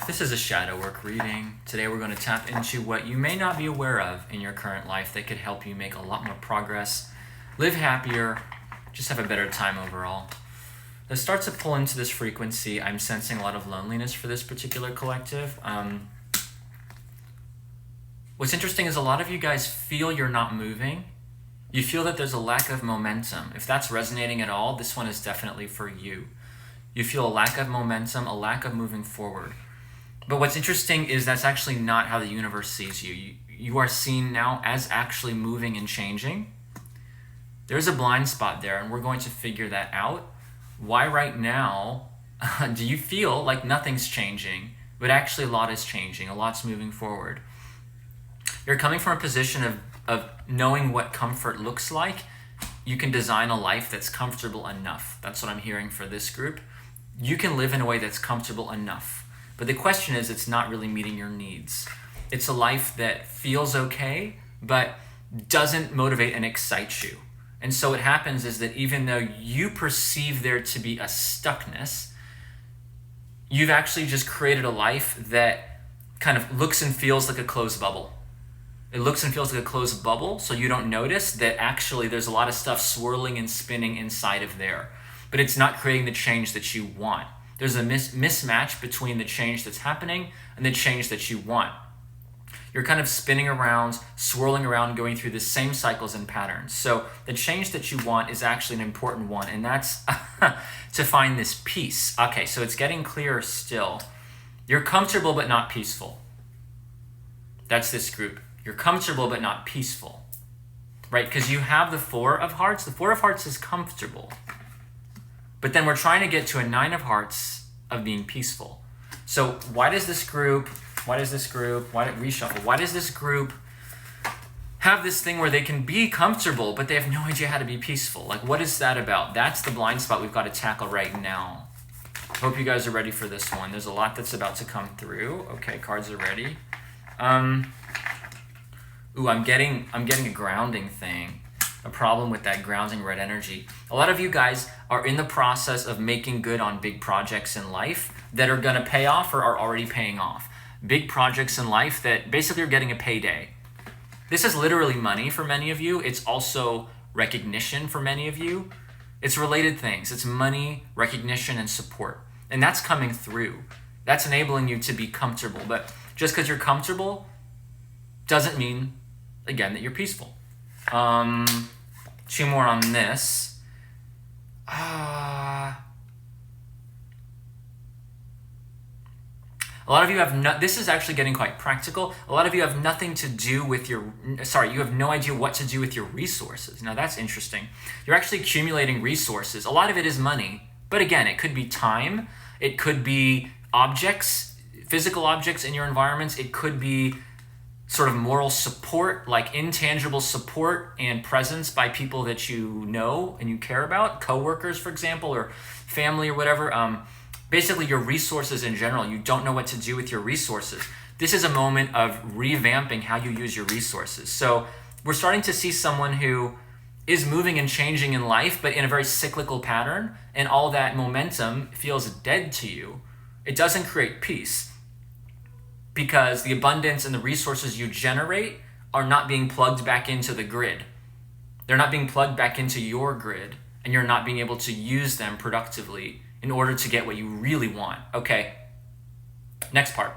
This is a shadow work reading. Today we're going to tap into what you may not be aware of in your current life that could help you make a lot more progress, live happier, just have a better time overall. Let's start to pull into this frequency. I'm sensing a lot of loneliness for this particular collective. What's interesting is a lot of you guys feel you're not moving. You feel that there's a lack of momentum. If that's resonating at all, this one is definitely for you. You feel a lack of momentum, a lack of moving forward. But what's interesting is that's actually not how the universe sees you. You are seen now as actually moving and changing. There's a blind spot there, and we're going to figure that out. Why right now do you feel like nothing's changing, but actually a lot is changing, a lot's moving forward? You're coming from a position of knowing what comfort looks like. You can design a life that's comfortable enough. That's what I'm hearing for this group. You can live in a way that's comfortable enough. But the question is, it's not really meeting your needs. It's a life that feels okay, but doesn't motivate and excite you. And so what happens is that even though you perceive there to be a stuckness, you've actually just created a life that kind of looks and feels like a closed bubble. It looks and feels like a closed bubble, so you don't notice that actually there's a lot of stuff swirling and spinning inside of there. But it's not creating the change that you want. There's a mismatch between the change that's happening and the change that you want. You're kind of spinning around, swirling around, going through the same cycles and patterns. So the change that you want is actually an important one, and that's to find this peace. Okay, so it's getting clearer still. You're comfortable but not peaceful. That's this group. You're comfortable but not peaceful, right? Because you have the Four of Hearts. The Four of Hearts is comfortable. But then we're trying to get to a Nine of Hearts of being peaceful. So why does this group have this thing where they can be comfortable, but they have no idea how to be peaceful? Like, what is that about? That's the blind spot we've got to tackle right now. Hope you guys are ready for this one. There's a lot that's about to come through. Okay, cards are ready. I'm getting a grounding thing. A problem with that grounding red energy. A lot of you guys are in the process of making good on big projects in life that are going to pay off or are already paying off. Big projects in life that basically are getting a payday. This is literally money for many of you. It's also recognition for many of you. It's related things. It's money, recognition, and support. And that's coming through. That's enabling you to be comfortable. But just because you're comfortable doesn't mean, again, that you're peaceful. Two more on this. A lot of you have this is actually getting quite practical. A lot of you have nothing to do with you have no idea what to do with your resources. Now that's interesting. You're actually accumulating resources. A lot of it is money, but again, it could be time. It could be objects, physical objects in your environments. It could be sort of moral support, like intangible support and presence by people that you know and you care about, coworkers, for example, or family or whatever. Basically, your resources in general. You don't know what to do with your resources. This is a moment of revamping how you use your resources. So we're starting to see someone who is moving and changing in life, but in a very cyclical pattern, and all that momentum feels dead to you. It doesn't create peace, because the abundance and the resources you generate are not being plugged back into the grid. They're not being plugged back into your grid, and you're not being able to use them productively in order to get what you really want. Okay, next part.